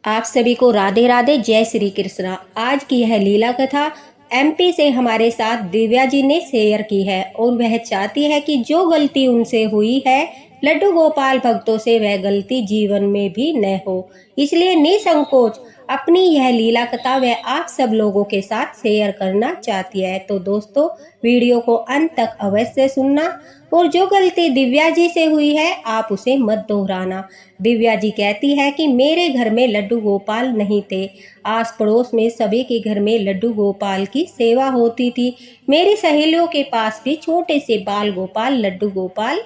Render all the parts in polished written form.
आप सभी को राधे राधे, जय श्री कृष्णा। आज की यह लीला कथा एमपी से हमारे साथ दिव्या जी ने शेयर की है और वह चाहती है कि जो गलती उनसे हुई है लड्डू गोपाल भक्तों से वह गलती जीवन में भी न हो, इसलिए निसंकोच अपनी यह लीला कथा वह आप सब लोगों के साथ शेयर करना चाहती है। तो दोस्तों, वीडियो को अंत तक अवश्य सुनना और जो गलती दिव्या जी से हुई है आप उसे मत दोहराना। दिव्या जी कहती है कि मेरे घर में लड्डू गोपाल नहीं थे, आस पड़ोस में सभी के घर में लड्डू गोपाल की सेवा होती थी। मेरी सहेलियों के पास भी छोटे से बाल गोपाल लड्डू गोपाल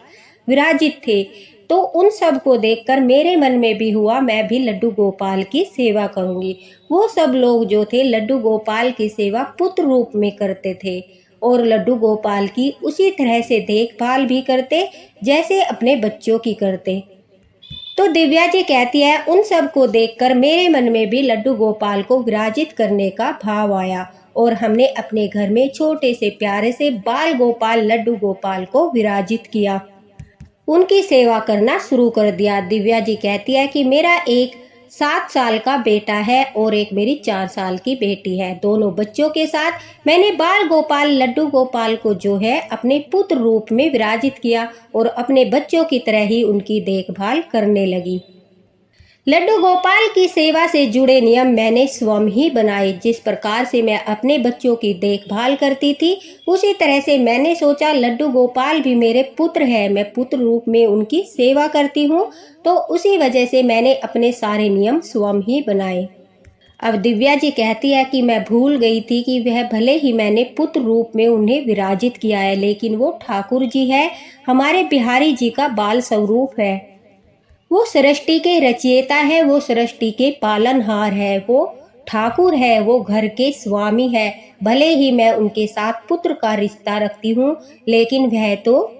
विराजित थे, तो उन सब को देखकर मेरे मन में भी हुआ मैं भी लड्डू गोपाल की सेवा करूंगी। वो सब लोग जो थे लड्डू गोपाल की सेवा पुत्र रूप में करते थे और लड्डू गोपाल की उसी तरह से देखभाल भी करते जैसे अपने बच्चों की करते। तो दिव्या जी कहती है उन सब को देखकर मेरे मन में भी लड्डू गोपाल को विराजित करने का भाव आया और हमने अपने घर में छोटे से प्यारे से बाल गोपाल लड्डू गोपाल को विराजित किया, उनकी सेवा करना शुरू कर दिया। दिव्या जी कहती है कि मेरा एक 7 साल का बेटा है और एक मेरी 4 साल की बेटी है। दोनों बच्चों के साथ मैंने बाल गोपाल लड्डू गोपाल को जो है अपने पुत्र रूप में विराजित किया और अपने बच्चों की तरह ही उनकी देखभाल करने लगी। लड्डू गोपाल की सेवा से जुड़े नियम मैंने स्वयं ही बनाए। जिस प्रकार से मैं अपने बच्चों की देखभाल करती थी उसी तरह से मैंने सोचा लड्डू गोपाल भी मेरे पुत्र है, मैं पुत्र रूप में उनकी सेवा करती हूँ, तो उसी वजह से मैंने अपने सारे नियम स्वयं ही बनाए। अब दिव्या जी कहती है कि मैं भूल गई थी कि वह भले ही मैंने पुत्र रूप में उन्हें विराजित किया है, लेकिन वो ठाकुर जी है, हमारे बिहारी जी का बाल स्वरूप है। वो सृष्टि के रचयिता है, वो सृष्टि के पालनहार है, वो ठाकुर है, वो घर के स्वामी है। भले ही मैं उनके साथ पुत्र का रिश्ता रखती हूँ, लेकिन वह तो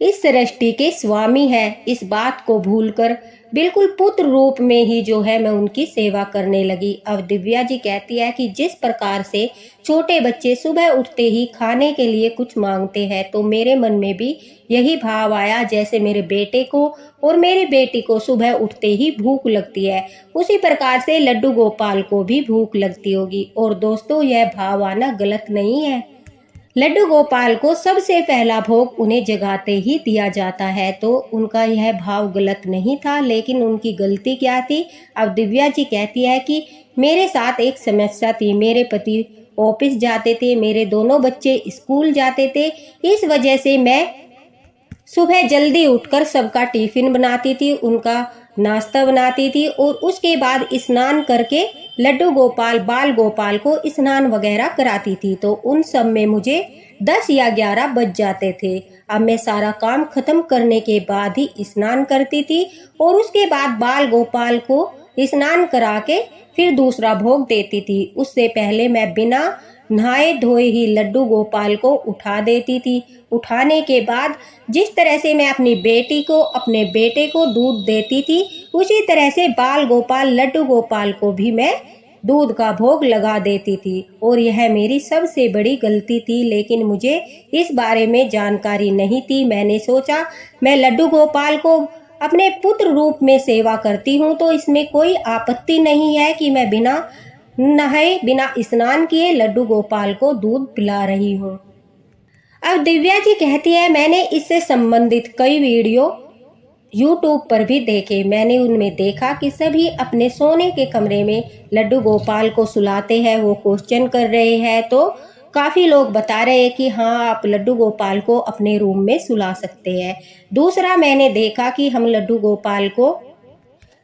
इस सृष्टि के स्वामी है। इस बात को भूलकर बिल्कुल पुत्र रूप में ही जो है मैं उनकी सेवा करने लगी। अब दिव्या जी कहती है कि जिस प्रकार से छोटे बच्चे सुबह उठते ही खाने के लिए कुछ मांगते हैं, तो मेरे मन में भी यही भाव आया जैसे मेरे बेटे को और मेरी बेटी को सुबह उठते ही भूख लगती है, उसी प्रकार से लड्डू गोपाल को भी भूख लगती होगी। और दोस्तों, यह भाव आना गलत नहीं है। लड्डू गोपाल को सबसे पहला भोग उन्हें जगाते ही दिया जाता है, तो उनका यह भाव गलत नहीं था, लेकिन उनकी गलती क्या थी। अब दिव्या जी कहती है कि मेरे साथ एक समस्या थी। मेरे पति ऑफिस जाते थे, मेरे दोनों बच्चे स्कूल जाते थे, इस वजह से मैं सुबह जल्दी उठकर सबका टिफिन बनाती थी, उनका नाश्ता बनाती थी और उसके बाद स्नान करके लड्डू गोपाल बाल गोपाल को स्नान वगैरह कराती थी। तो उन सब में मुझे 10 या 11 बज जाते थे। अब मैं सारा काम खत्म करने के बाद ही स्नान करती थी और उसके बाद बाल गोपाल को स्नान करा के फिर दूसरा भोग देती थी। उससे पहले मैं बिना नहाए धोए ही लड्डू गोपाल को उठा देती थी। उठाने के बाद जिस तरह से मैं अपनी बेटी को अपने बेटे को दूध देती थी, उसी तरह से बाल गोपाल लड्डू गोपाल को भी मैं दूध का भोग लगा देती थी और यह मेरी सबसे बड़ी गलती थी, लेकिन मुझे इस बारे में जानकारी नहीं थी। मैंने सोचा मैं लड्डू गोपाल को अपने पुत्र रूप में सेवा करती हूँ, तो इसमें कोई आपत्ति नहीं है कि मैं बिना नहाए बिना स्नान किए लड्डू गोपाल को दूध पिला रही हूँ। अब दिव्या जी कहती है मैंने इससे संबंधित कई वीडियो YouTube पर भी देखे। मैंने उनमें देखा कि सभी अपने सोने के कमरे में लड्डू गोपाल को सुलाते हैं, वो क्वेश्चन कर रहे हैं, तो काफ़ी लोग बता रहे हैं कि हाँ आप लड्डू गोपाल को अपने रूम में सुला सकते हैं। दूसरा मैंने देखा कि हम लड्डू गोपाल को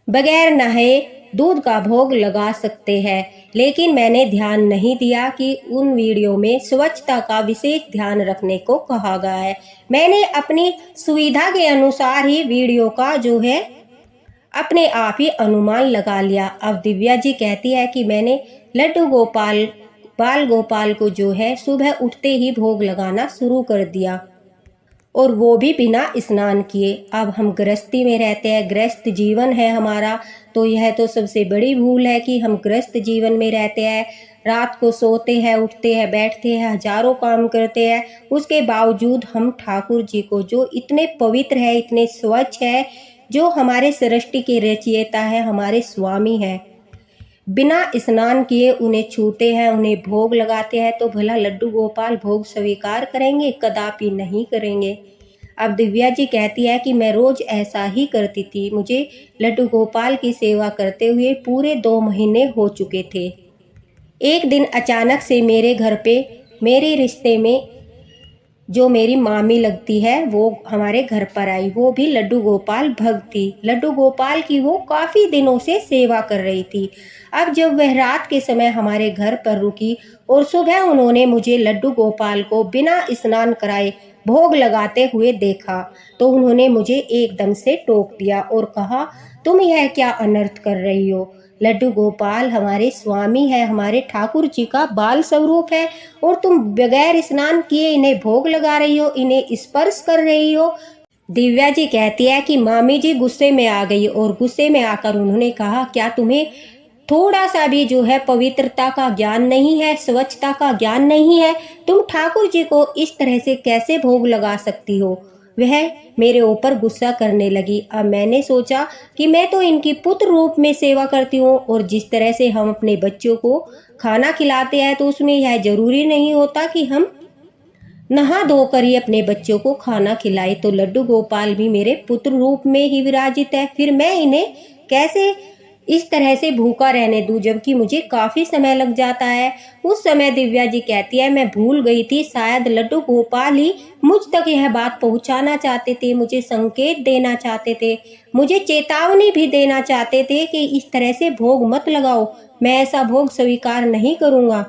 बगैर नहाए दूध का भोग लगा सकते हैं, लेकिन मैंने ध्यान नहीं दिया कि उन वीडियो में स्वच्छता का विशेष ध्यान रखने को कहा गया है। मैंने अपनी सुविधा के अनुसार ही वीडियो का जो है अपने आप ही अनुमान लगा लिया। अब दिव्या जी कहती है कि मैंने लड्डू गोपाल बाल गोपाल को जो है सुबह उठते ही भोग लगाना शुरू कर दिया और वो भी बिना स्नान किए। अब हम गृहस्थी में रहते हैं, गृहस्थ जीवन है हमारा, तो यह तो सबसे बड़ी भूल है कि हम गृहस्थ जीवन में रहते हैं, रात को सोते हैं, उठते हैं, बैठते हैं, हजारों काम करते हैं, उसके बावजूद हम ठाकुर जी को जो इतने पवित्र है, इतने स्वच्छ है, जो हमारे सृष्टि के रचयिता है, हमारे स्वामी हैं। बिना स्नान किए उन्हें छूते हैं, उन्हें भोग लगाते हैं, तो भला लड्डू गोपाल भोग स्वीकार करेंगे? कदापि नहीं करेंगे। अब दिव्या जी कहती है कि मैं रोज ऐसा ही करती थी। मुझे लड्डू गोपाल की सेवा करते हुए पूरे 2 महीने हो चुके थे। एक दिन अचानक से मेरे घर पे मेरे रिश्ते में जो मेरी मामी लगती है वो हमारे घर पर आई। वो भी लड्डू गोपाल भक्त थी। लड्डू गोपाल की वो काफ़ी दिनों से सेवा कर रही थी। अब जब वह रात के समय हमारे घर पर रुकी और सुबह उन्होंने मुझे लड्डू गोपाल को बिना स्नान कराए भोग लगाते हुए देखा, तो उन्होंने मुझे एकदम से टोक दिया और कहा, तुम यह क्या अनर्थ कर रही हो? लड्डू गोपाल हमारे स्वामी है, हमारे ठाकुर जी का बाल स्वरूप है, और तुम बगैर स्नान किए इन्हें भोग लगा रही हो, इन्हें स्पर्श कर रही हो। दिव्या जी कहती है कि मामी जी गुस्से में आ गई और गुस्से में आकर उन्होंने कहा, क्या तुम्हें थोड़ा सा भी जो है पवित्रता का ज्ञान नहीं है, स्वच्छता का ज्ञान नहीं है? तुम ठाकुर जी को इस तरह से कैसे भोग लगा सकती हो? वह मेरे ऊपर गुस्सा करने लगी। अब मैंने सोचा कि मैं तो इनकी पुत्र रूप में सेवा करती हूँ, और जिस तरह से हम अपने बच्चों को खाना खिलाते हैं तो उसमें यह जरूरी नहीं होता कि हम नहा धोकर ही अपने बच्चों को खाना खिलाए। तो लड्डू गोपाल भी मेरे पुत्र रूप में ही विराजित है, फिर मैं इन्हें कैसे इस तरह से भूखा रहने दूं, जबकि मुझे काफी समय लग जाता है। उस समय दिव्या जी कहती है, मैं भूल गई थी, शायद लड्डू गोपाल ही मुझ तक यह बात पहुंचाना चाहते थे, मुझे संकेत देना चाहते थे, मुझे चेतावनी भी देना चाहते थे कि इस तरह से भोग मत लगाओ, मैं ऐसा भोग स्वीकार नहीं करूंगा।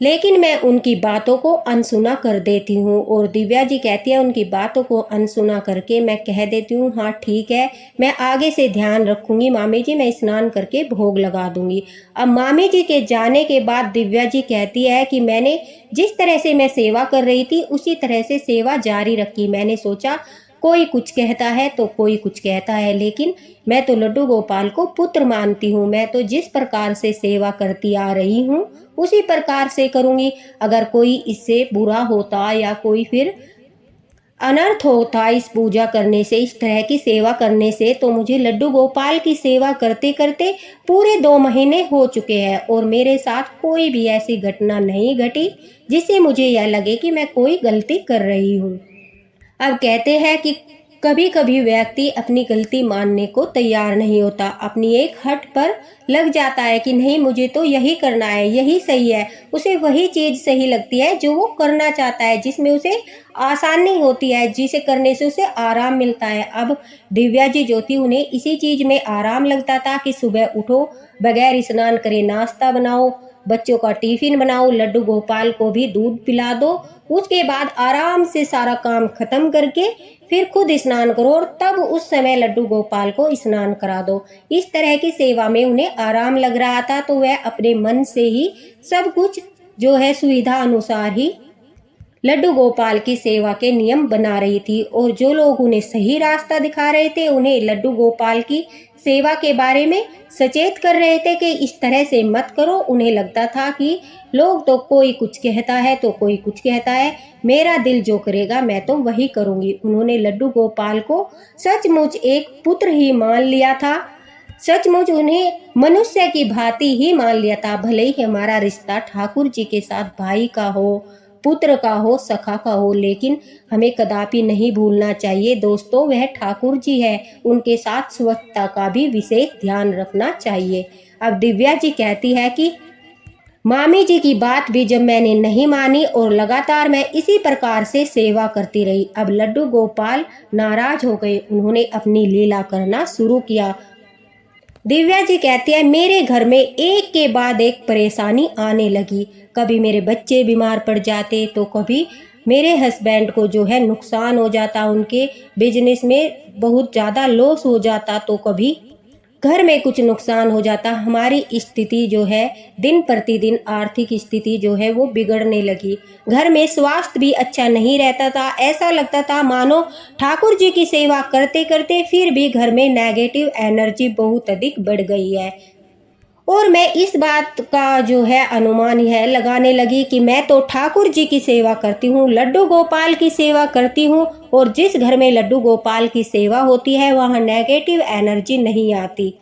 लेकिन मैं उनकी बातों को अनसुना कर देती हूँ। और दिव्या जी कहती है, उनकी बातों को अनसुना करके मैं कह देती हूँ, हाँ ठीक है, मैं आगे से ध्यान रखूंगी मामी जी, मैं स्नान करके भोग लगा दूंगी। अब मामी जी के जाने के बाद दिव्या जी कहती है कि मैंने जिस तरह से मैं सेवा कर रही थी उसी तरह से सेवा जारी रखी। मैंने सोचा कोई कुछ कहता है तो कोई कुछ कहता है, लेकिन मैं तो लड्डू गोपाल को पुत्र मानती हूँ। मैं तो जिस प्रकार से सेवा करती आ रही हूँ उसी प्रकार से करूँगी। अगर कोई इससे बुरा होता या कोई फिर अनर्थ होता इस पूजा करने से, इस तरह की सेवा करने से, तो मुझे लड्डू गोपाल की सेवा करते करते पूरे 2 महीने हो चुके हैं और मेरे साथ कोई भी ऐसी घटना नहीं घटी जिससे मुझे यह लगे कि मैं कोई गलती कर रही हूँ। अब कहते हैं कि कभी कभी व्यक्ति अपनी गलती मानने को तैयार नहीं होता, अपनी एक हट पर लग जाता है कि नहीं मुझे तो यही करना है, यही सही है। उसे वही चीज सही लगती है जो वो करना चाहता है, जिसमें उसे आसानी होती है, जिसे करने से उसे आराम मिलता है। अब दिव्या जी जो थी उन्हें इसी चीज में आराम लगता था कि सुबह उठो, बगैर स्नान करे नाश्ता बनाओ, बच्चों का टिफिन बनाओ, लड्डू गोपाल को भी दूध पिला दो, उसके बाद आराम से सारा काम खत्म करके फिर खुद स्नान करो और तब उस समय लड्डू गोपाल को स्नान करा दो। इस तरह की सेवा में उन्हें आराम लग रहा था, तो वह अपने मन से ही सब कुछ जो है सुविधा अनुसार ही लड्डू गोपाल की सेवा के नियम बना रही थी। और जो लोग उन्हें सही रास्ता दिखा रहे थे, उन्हें लड्डू गोपाल की सेवा के बारे में सचेत कर रहे थे कि इस तरह से मत करो, उन्हें लगता था कि लोग तो कोई कुछ कहता है तो कोई कुछ कहता है, मेरा दिल जो करेगा मैं तो वही करूंगी। उन्होंने लड्डू गोपाल को सचमुच एक पुत्र ही मान लिया था, सचमुच उन्हें मनुष्य की भांति ही मान लिया था। भले ही हमारा रिश्ता ठाकुर जी के साथ भाई का हो, पुत्र का हो, सखा का हो, लेकिन हमें कदापि नहीं भूलना चाहिए दोस्तों, वह ठाकुर जी है, उनके साथ स्वच्छता का भी विशेष ध्यान रखना चाहिए। अब दिव्या जी कहती है कि मामी जी की बात भी जब मैंने नहीं मानी और लगातार मैं इसी प्रकार से सेवा करती रही, अब लड्डू गोपाल नाराज हो गए, उन्होंने अपनी लीला करना शुरू किया। दिव्या जी कहती है, मेरे घर में एक के बाद एक परेशानी आने लगी। कभी मेरे बच्चे बीमार पड़ जाते, तो कभी मेरे हस्बैंड को जो है नुकसान हो जाता, उनके बिजनेस में बहुत ज़्यादा लॉस हो जाता, तो कभी घर में कुछ नुकसान हो जाता। हमारी स्थिति जो है दिन प्रतिदिन आर्थिक स्थिति जो है वो बिगड़ने लगी। घर में स्वास्थ्य भी अच्छा नहीं रहता था, ऐसा लगता था मानो ठाकुर जी की सेवा करते करते फिर भी घर में नेगेटिव एनर्जी बहुत अधिक बढ़ गई है। और मैं इस बात का जो है अनुमान है लगाने लगी कि मैं तो ठाकुर जी की सेवा करती हूँ, लड्डू गोपाल की सेवा करती हूँ, और जिस घर में लड्डू गोपाल की सेवा होती है वहाँ नेगेटिव एनर्जी नहीं आती।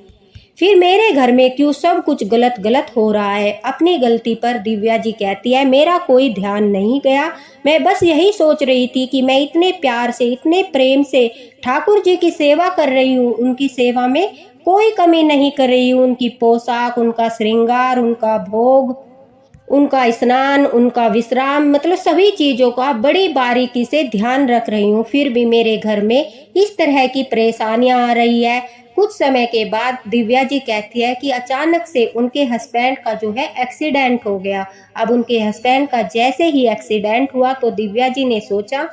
फिर मेरे घर में क्यों सब कुछ गलत गलत हो रहा है। अपनी गलती पर दिव्या जी कहती है मेरा कोई ध्यान नहीं गया, मैं बस यही सोच रही थी कि मैं इतने प्यार से इतने प्रेम से ठाकुर जी की सेवा कर रही हूँ, उनकी सेवा में कोई कमी नहीं कर रही हूँ। उनकी पोशाक, उनका श्रृंगार, उनका भोग, उनका स्नान, उनका विश्राम, मतलब सभी चीज़ों का बड़ी बारीकी से ध्यान रख रही हूँ। फिर भी मेरे घर में इस तरह की परेशानियां आ रही है। कुछ समय के बाद दिव्या जी कहती है कि अचानक से उनके हस्बैंड का जो है एक्सीडेंट हो गया। अब उनके हस्बैंड का जैसे ही एक्सीडेंट हुआ तो दिव्या जी ने सोचा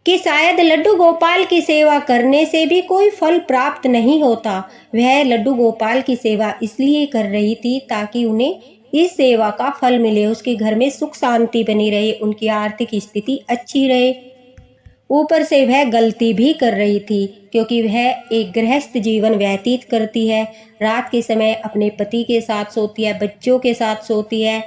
कि शायद लड्डू गोपाल की सेवा करने से भी कोई फल प्राप्त नहीं होता। वह लड्डू गोपाल की सेवा इसलिए कर रही थी ताकि उन्हें इस सेवा का फल मिले, उसके घर में सुख शांति बनी रहे, उनकी आर्थिक स्थिति अच्छी रहे। ऊपर से वह गलती भी कर रही थी क्योंकि वह एक गृहस्थ जीवन व्यतीत करती है। रात के समय अपने पति के साथ सोती है, बच्चों के साथ सोती है,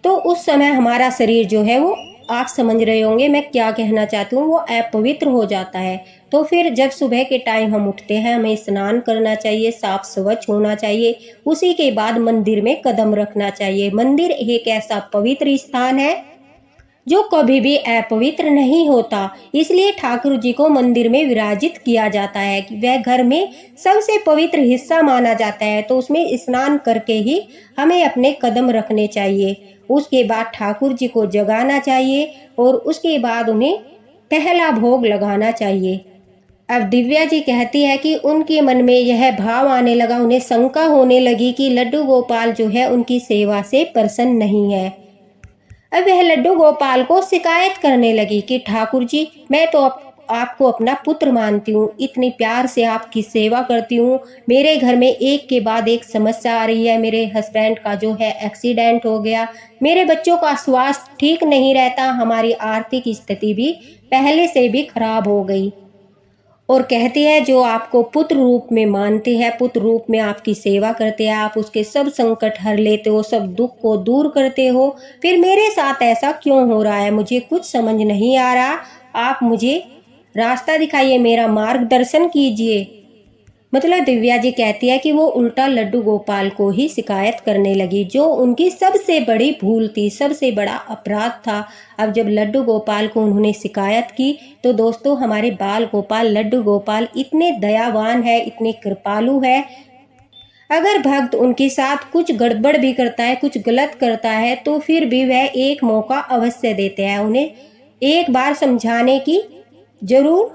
तो उस समय हमारा शरीर जो है वो, आप समझ रहे होंगे मैं क्या कहना चाहती हूँ, वो अपवित्र हो जाता है। तो फिर जब सुबह के टाइम हम उठते हैं, हमें स्नान करना चाहिए, साफ स्वच्छ होना चाहिए, उसी के बाद मंदिर में कदम रखना चाहिए। मंदिर एक ऐसा पवित्र स्थान है जो कभी भी अपवित्र नहीं होता, इसलिए ठाकुर जी को मंदिर में विराजित किया जाता है कि वह घर में सबसे पवित्र हिस्सा माना जाता है। तो उसमें स्नान करके ही हमें अपने कदम रखने चाहिए। उसके बाद ठाकुर जी को जगाना चाहिए और उसके बाद उन्हें पहला भोग लगाना चाहिए। अब दिव्या जी कहती है कि उनके मन में यह भाव आने लगा, उन्हें शंका होने लगी कि लड्डू गोपाल जो है उनकी सेवा से प्रसन्न नहीं है। अब वह लड्डू गोपाल को शिकायत करने लगी कि ठाकुर जी, मैं तो आपको अपना पुत्र मानती हूँ, इतनी प्यार से आपकी सेवा करती हूँ, मेरे घर में एक के बाद एक समस्या आ रही है। मेरे हस्बैंड का जो है एक्सीडेंट हो गया, मेरे बच्चों का स्वास्थ्य ठीक नहीं रहता, हमारी आर्थिक स्थिति भी पहले से भी खराब हो गई। और कहती है जो आपको पुत्र रूप में मानते हैं, पुत्र रूप में आपकी सेवा करते हैं, आप उसके सब संकट हर लेते हो, सब दुख को दूर करते हो, फिर मेरे साथ ऐसा क्यों हो रहा है, मुझे कुछ समझ नहीं आ रहा। आप मुझे रास्ता दिखाइए, मेरा मार्गदर्शन कीजिए। मतलब दिव्या जी कहती है कि वो उल्टा लड्डू गोपाल को ही शिकायत करने लगी, जो उनकी सबसे बड़ी भूल थी, सबसे बड़ा अपराध था। अब जब लड्डू गोपाल को उन्होंने शिकायत की तो दोस्तों, हमारे बाल गोपाल लड्डू गोपाल इतने दयावान है, इतने कृपालु है, अगर भक्त उनके साथ कुछ गड़बड़ भी करता है, कुछ गलत करता है, तो फिर भी वह एक मौका अवश्य देते हैं, उन्हें एक बार समझाने की जरूर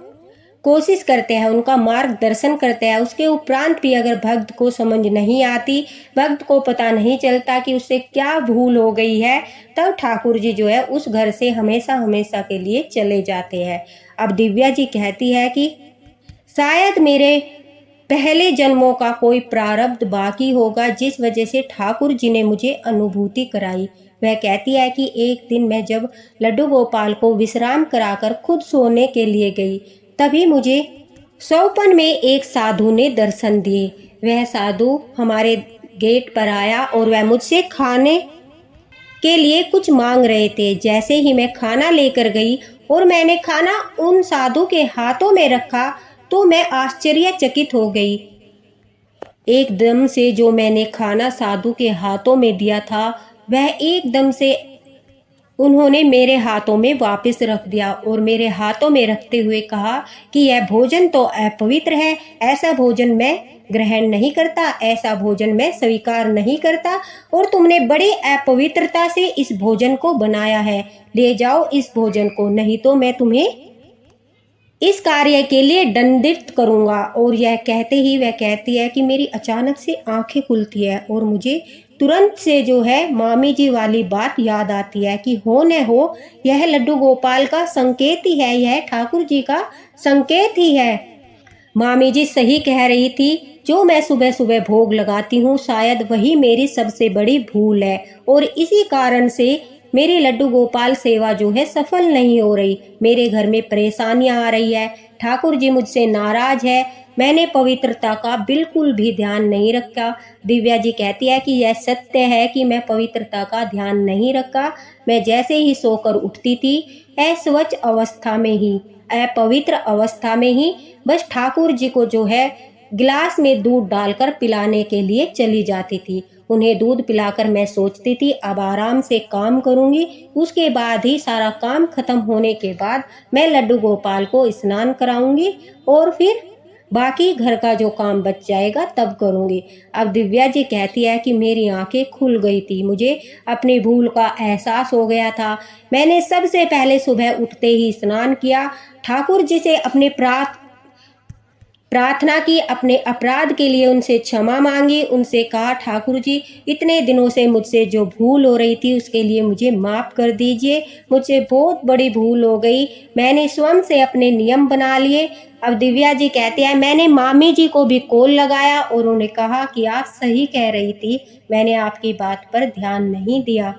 कोशिश करते हैं, उनका मार्गदर्शन करते हैं। उसके उपरांत भी अगर भक्त को समझ नहीं आती, भक्त को पता नहीं चलता कि उससे क्या भूल हो गई है, तब ठाकुर जी जो है उस घर से हमेशा हमेशा के लिए चले जाते हैं। अब दिव्या जी कहती है कि शायद मेरे पहले जन्मों का कोई प्रारब्ध बाकी होगा, जिस वजह से ठाकुर जी ने मुझे अनुभूति कराई। वह कहती है कि एक दिन मैं जब लड्डू गोपाल को विश्राम कराकर खुद सोने के लिए गई, तभी मुझे सौपन में एक साधु ने दर्शन दिए। वह साधु हमारे गेट पर आया और वह मुझसे खाने के लिए कुछ मांग रहे थे। जैसे ही मैं खाना लेकर गई और मैंने खाना उन साधु के हाथों में रखा तो मैं आश्चर्यचकित हो गई। एकदम से जो मैंने खाना साधु के हाथों में दिया था, वह एकदम से उन्होंने मेरे हाथों में वापस रख दिया और मेरे हाथों में रखते हुए कहा कि यह भोजन तो अपवित्र है, ऐसा भोजन मैं ग्रहण नहीं करता, ऐसा भोजन मैं स्वीकार नहीं करता, और तुमने बड़ी अपवित्रता से इस भोजन को बनाया है, ले जाओ इस भोजन को, नहीं तो मैं तुम्हें इस कार्य के लिए दंडित करूंगा। और यह कहते ही वह कहती है कि मेरी अचानक से आंखें खुलती है और मुझे तुरंत से जो है मामी जी वाली बात याद आती है कि हो न हो यह लड्डू गोपाल का संकेत ही है, यह ठाकुर जी का संकेत ही है। मामी जी सही कह रही थी, जो मैं सुबह सुबह भोग लगाती हूँ शायद वही मेरी सबसे बड़ी भूल है, और इसी कारण से मेरी लड्डू गोपाल सेवा जो है सफल नहीं हो रही, मेरे घर में परेशानियां आ रही है, ठाकुर जी मुझसे नाराज है। मैंने पवित्रता का बिल्कुल भी ध्यान नहीं रखा। दिव्या जी कहती है कि यह सत्य है कि मैं पवित्रता का ध्यान नहीं रखा। मैं जैसे ही सोकर उठती थी, अस्वच्छ अवस्था में ही, अपवित्र अवस्था में ही बस ठाकुर जी को जो है गिलास में दूध डालकर पिलाने के लिए चली जाती थी। उन्हें दूध पिलाकर मैं सोचती थी अब आराम से काम करूंगी, उसके बाद ही सारा काम खत्म होने के बाद मैं लड्डू गोपाल को स्नान कराऊंगी और फिर बाकी घर का जो काम बच जाएगा तब करूंगी। अब दिव्या जी कहती है कि मेरी आंखें खुल गई थी, मुझे अपनी भूल का एहसास हो गया था। मैंने सबसे पहले सुबह उठते ही स्नान किया, ठाकुर जी से अपने प्रार्थना की, अपने अपराध के लिए उनसे क्षमा मांगी, उनसे कहा ठाकुर जी इतने दिनों से मुझसे जो भूल हो रही थी उसके लिए मुझे माफ़ कर दीजिए, मुझसे बहुत बड़ी भूल हो गई, मैंने स्वयं से अपने नियम बना लिए। अब दिव्या जी कहते हैं मैंने मामी जी को भी कॉल लगाया और उन्हें कहा कि आप सही कह रही थी, मैंने आपकी बात पर ध्यान नहीं दिया।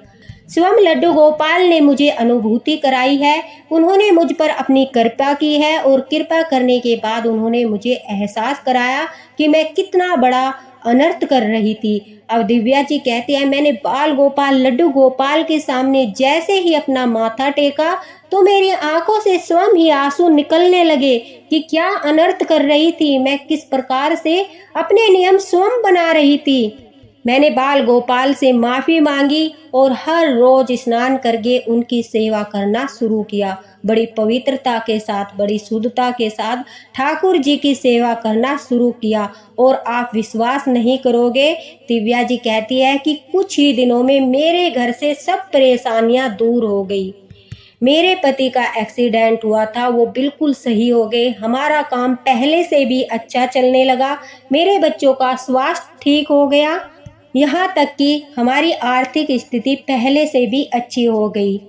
स्वयं लड्डू गोपाल ने मुझे अनुभूति कराई है, उन्होंने मुझ पर अपनी कृपा की है और कृपा करने के बाद उन्होंने मुझे एहसास कराया कि मैं कितना बड़ा अनर्थ कर रही थी। अब दिव्या जी कहते हैं मैंने बाल गोपाल लड्डू गोपाल के सामने जैसे ही अपना माथा टेका तो मेरी आंखों से स्वयं ही आंसू निकलने लगे कि क्या अनर्थ कर रही थी मैं, किस प्रकार से अपने नियम स्वयं बना रही थी। मैंने बाल गोपाल से माफ़ी मांगी और हर रोज स्नान करके उनकी सेवा करना शुरू किया। बड़ी पवित्रता के साथ, बड़ी शुद्धता के साथ ठाकुर जी की सेवा करना शुरू किया और आप विश्वास नहीं करोगे, दिव्या जी कहती है कि कुछ ही दिनों में मेरे घर से सब परेशानियां दूर हो गई। मेरे पति का एक्सीडेंट हुआ था, वो बिल्कुल सही हो गए, हमारा काम पहले से भी अच्छा चलने लगा, मेरे बच्चों का स्वास्थ्य ठीक हो गया, यहाँ तक कि हमारी आर्थिक स्थिति पहले से भी अच्छी हो गई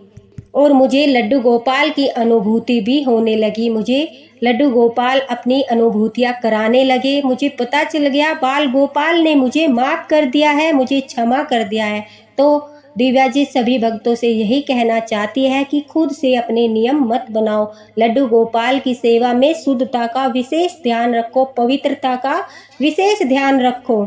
और मुझे लड्डू गोपाल की अनुभूति भी होने लगी। मुझे लड्डू गोपाल अपनी अनुभूतियाँ कराने लगे, मुझे पता चल गया बाल गोपाल ने मुझे माफ़ कर दिया है, मुझे क्षमा कर दिया है। तो दिव्या जी सभी भक्तों से यही कहना चाहती है कि खुद से अपने नियम मत बनाओ, लड्डू गोपाल की सेवा में शुद्धता का विशेष ध्यान रखो, पवित्रता का विशेष ध्यान रखो,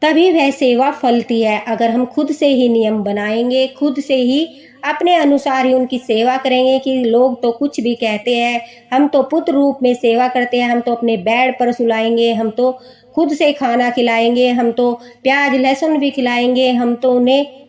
तभी वह सेवा फलती है। अगर हम खुद से ही नियम बनाएंगे, खुद से ही अपने अनुसार ही उनकी सेवा करेंगे कि लोग तो कुछ भी कहते हैं, हम तो पुत्र रूप में सेवा करते हैं, हम तो अपने बेड पर सुलाएंगे, हम तो खुद से खाना खिलाएंगे, हम तो प्याज लहसुन भी खिलाएंगे, हम तो उन्हें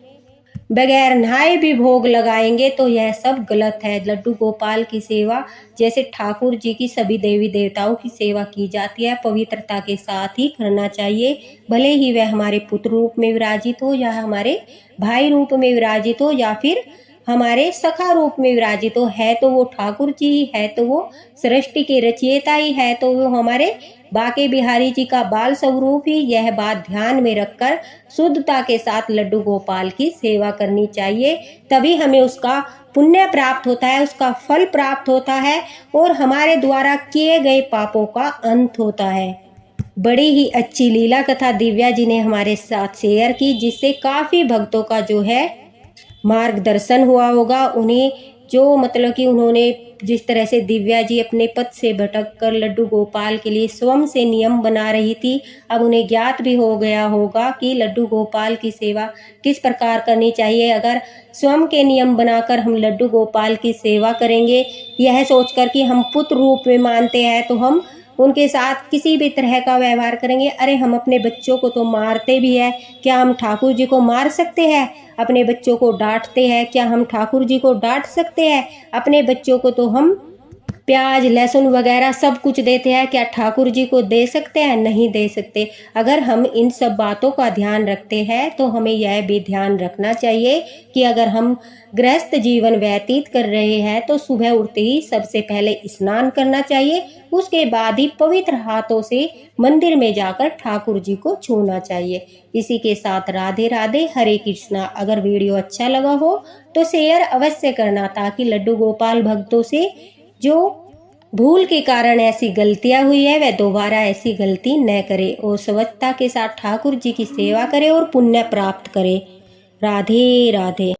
बगैर नहाए भी भोग लगाएंगे, तो यह सब गलत है। लड्डू गोपाल की सेवा जैसे ठाकुर जी की सभी देवी देवताओं की सेवा की जाती है, पवित्रता के साथ ही करना चाहिए। भले ही वह हमारे पुत्र रूप में विराजित हो या हमारे भाई रूप में विराजित हो या फिर हमारे सखा रूप में विराजित है तो वो ठाकुर जी ही है, तो वो सृष्टि के रचयिता ही है, तो वो हमारे बाके बिहारी जी का बाल स्वरूप ही। यह बात ध्यान में रखकर शुद्धता के साथ लड्डू गोपाल की सेवा करनी चाहिए, तभी हमें उसका पुण्य प्राप्त होता है, उसका फल प्राप्त होता है और हमारे द्वारा किए गए पापों का अंत होता है। बड़ी ही अच्छी लीला कथा दिव्या जी ने हमारे साथ शेयर की, जिससे काफ़ी भक्तों का जो है मार्गदर्शन हुआ होगा। उन्हें जो मतलब कि उन्होंने जिस तरह से दिव्या जी अपने पद से भटक कर लड्डू गोपाल के लिए स्वयं से नियम बना रही थी, अब उन्हें ज्ञात भी हो गया होगा कि लड्डू गोपाल की सेवा किस प्रकार करनी चाहिए। अगर स्वयं के नियम बनाकर हम लड्डू गोपाल की सेवा करेंगे, यह सोचकर कि हम पुत्र रूप में मानते हैं, तो हम उनके साथ किसी भी तरह का व्यवहार करेंगे। अरे हम अपने बच्चों को तो मारते भी है, क्या हम ठाकुर जी को मार सकते हैं? अपने बच्चों को डांटते हैं, क्या हम ठाकुर जी को डांट सकते हैं? अपने बच्चों को तो हम प्याज लहसुन वगैरह सब कुछ देते हैं, क्या ठाकुर जी को दे सकते हैं? नहीं दे सकते। अगर हम इन सब बातों का ध्यान रखते हैं तो हमें यह भी ध्यान रखना चाहिए कि अगर हम गृहस्थ जीवन व्यतीत कर रहे हैं तो सुबह उठते ही सबसे पहले स्नान करना चाहिए, उसके बाद ही पवित्र हाथों से मंदिर में जाकर ठाकुर जी को छूना चाहिए। इसी के साथ राधे राधे, हरे कृष्णा। अगर वीडियो अच्छा लगा हो तो शेयर अवश्य करना, ताकि लड्डू गोपाल भक्तों से जो भूल के कारण ऐसी गलतियां हुई है वह दोबारा ऐसी गलती न करे और स्वच्छता के साथ ठाकुर जी की सेवा करे और पुण्य प्राप्त करे। राधे राधे।